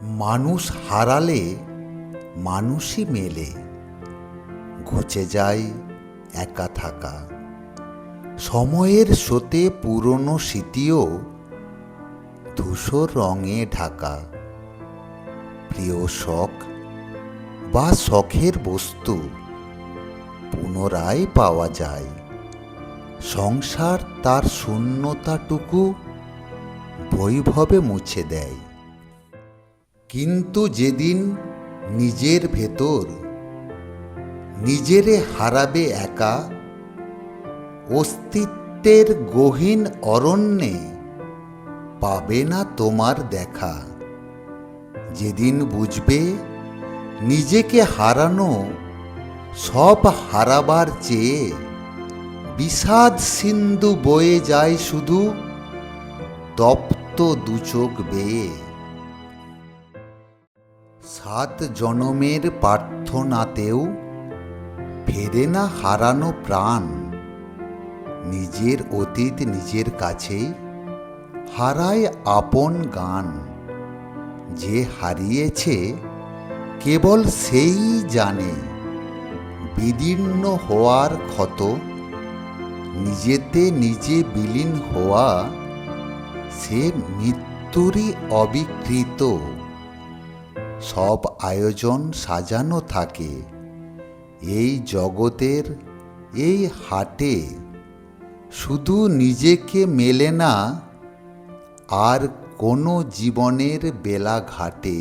মানুষ হারালে মানুষই মেলে, ঘুচে যায় একা থাকা। সময়ের স্রোতে পুরনো স্মৃতিও ধূসর রঙে ঢাকা। প্রিয় শখ বা শখের বস্তু পুনরায় পাওয়া যায়। সংসার তার শূন্যতাটুকু বৈভবে মুছে দেয়। কিন্তু যেদিন নিজের ভেতর নিজেরে হারাবে একা, অস্তিত্বের গহীন অরণ্যে পাবে না তোমার দেখা। যেদিন বুঝবে নিজেকে হারানো সব হারাবার চেয়ে বিষাদ সিন্ধু বয়ে যায় শুধু তপ্ত দুচোখ বেয়ে। 7 জনমের প্রার্থনাতেও ফেরে না হারানো প্রাণ। নিজের অতীত নিজের কাছেই হারায় আপন গান। যে হারিয়েছে কেবল সেই জানে বিদীর্ণ হওয়ার ক্ষত। নিজেতে নিজে বিলীন হওয়া সে মৃত্যুরই অবিকৃত। সব আয়োজন সাজানো থাকে এই জগতের এই হাটে, শুধু নিজেকে মেলে না আর কোনো জীবনের বেলা ঘাটে।